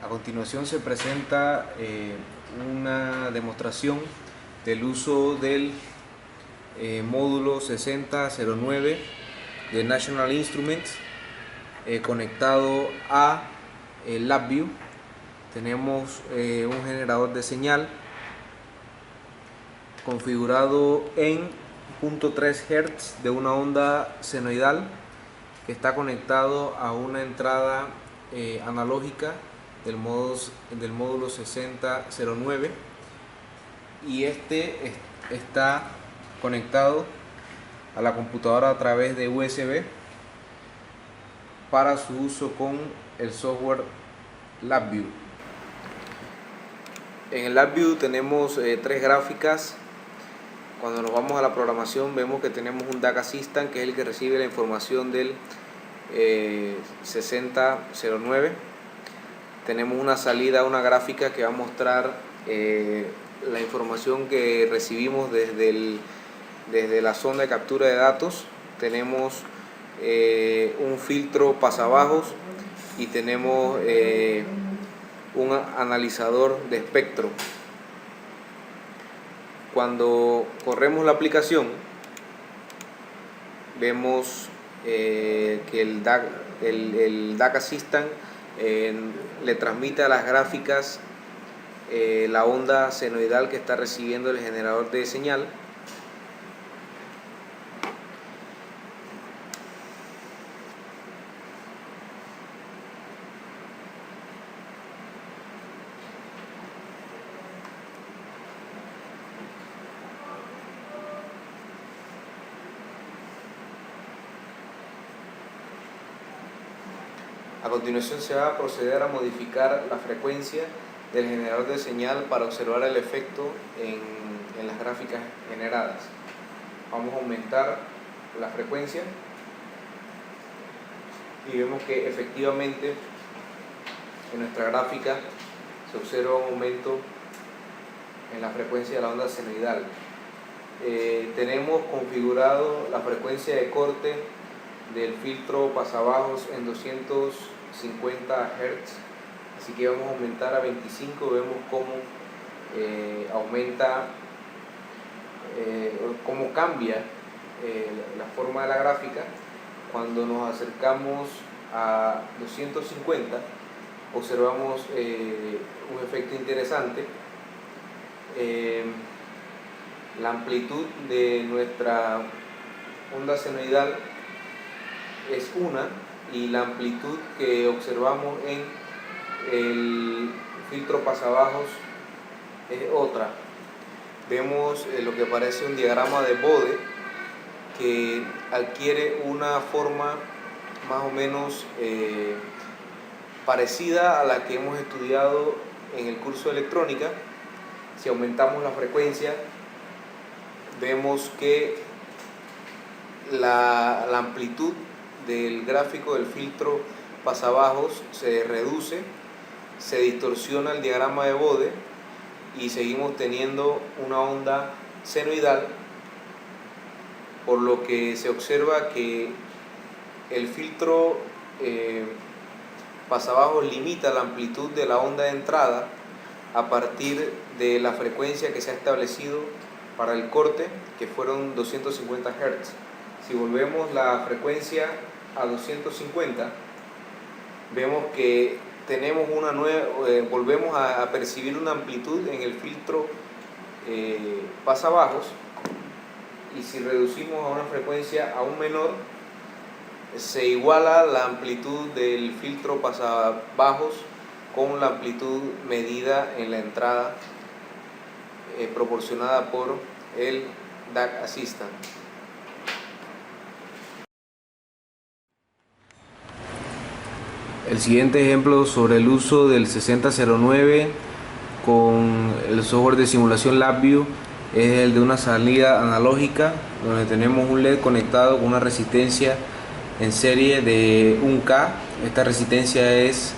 A continuación se presenta una demostración del uso del módulo 6009 de National Instruments conectado a LabVIEW. Tenemos un generador de señal configurado en 0.3 Hz de una onda senoidal que está conectado a una entrada analógica del módulo 6009, y este está conectado a la computadora a través de USB para su uso con el software LabVIEW. En el LabVIEW tenemos tres gráficas. Cuando nos vamos a la programación vemos que tenemos un DAC Assistant, que es el que recibe la información del 6009. Tenemos una salida, una gráfica que va a mostrar la información que recibimos desde la sonda de captura de datos. Tenemos un filtro pasabajos y tenemos un analizador de espectro. Cuando corremos la aplicación vemos que el DAC Assistant le transmite a las gráficas la onda senoidal que está recibiendo el generador de señal. A continuación se va a proceder a modificar la frecuencia del generador de señal para observar el efecto en las gráficas generadas. Vamos a aumentar la frecuencia y vemos que efectivamente en nuestra gráfica se observa un aumento en la frecuencia de la onda senoidal. Tenemos configurado la frecuencia de corte del filtro pasabajos en 250 Hz, así que vamos a aumentar a 25. Vemos cómo aumenta, cómo cambia la forma de la gráfica. Cuando nos acercamos a 250 observamos un efecto interesante. La amplitud de nuestra onda senoidal es una, y la amplitud que observamos en el filtro pasabajos es otra. Vemos lo que parece un diagrama de Bode, que adquiere una forma más o menos parecida a la que hemos estudiado en el curso de electrónica. Si aumentamos la frecuencia vemos que la amplitud del gráfico del filtro pasabajos se reduce, se distorsiona el diagrama de Bode y seguimos teniendo una onda senoidal, por lo que se observa que el filtro pasabajos limita la amplitud de la onda de entrada a partir de la frecuencia que se ha establecido para el corte, que fueron 250 Hz. Si volvemos la frecuencia a 250, vemos que tenemos una nueva, volvemos a percibir una amplitud en el filtro pasabajos, y si reducimos a una frecuencia aún menor, se iguala la amplitud del filtro pasabajos con la amplitud medida en la entrada proporcionada por el DAC Assistant. El siguiente ejemplo sobre el uso del 6009 con el software de simulación LabVIEW es el de una salida analógica, donde tenemos un LED conectado con una resistencia en serie de 1K. Esta resistencia es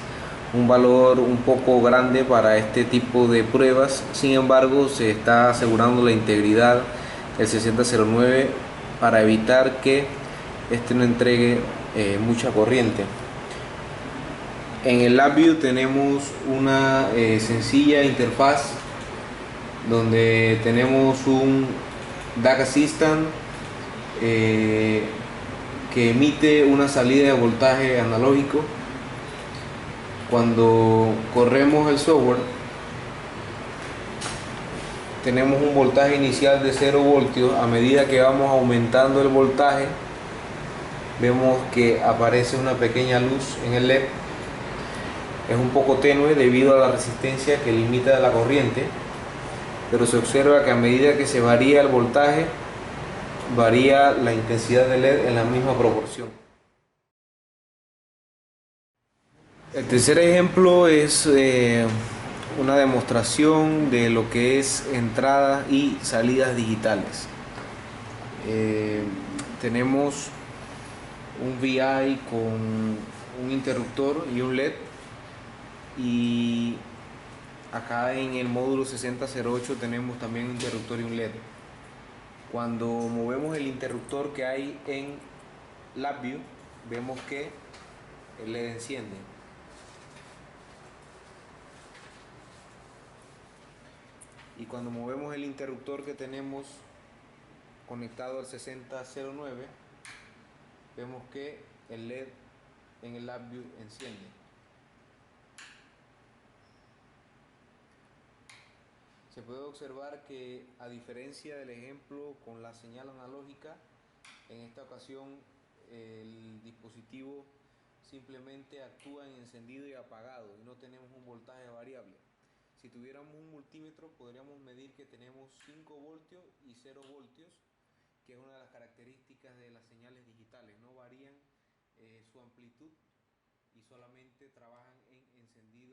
un valor un poco grande para este tipo de pruebas, sin embargo se está asegurando la integridad del 6009 para evitar que este no entregue mucha corriente. En el LabVIEW tenemos una sencilla interfaz donde tenemos un DAC Assistant que emite una salida de voltaje analógico. Cuando corremos el software tenemos un voltaje inicial de 0 voltios. A medida que vamos aumentando el voltaje vemos que aparece una pequeña luz en el LED. Es un poco tenue debido a la resistencia que limita la corriente, pero se observa que a medida que se varía el voltaje varía la intensidad del LED en la misma proporción. El tercer ejemplo es una demostración de lo que es entradas y salidas digitales. Tenemos un VI con un interruptor y un LED, y acá en el módulo 6008 tenemos también un interruptor y un LED. Cuando movemos el interruptor que hay en LabVIEW vemos que el LED enciende. Y cuando movemos el interruptor que tenemos conectado al 6009 vemos que el LED en el LabVIEW enciende. Se puede observar que, a diferencia del ejemplo con la señal analógica, en esta ocasión el dispositivo simplemente actúa en encendido y apagado y no tenemos un voltaje variable. Si tuviéramos un multímetro podríamos medir que tenemos 5 voltios y 0 voltios, que es una de las características de las señales digitales. No varían su amplitud y solamente trabajan en encendido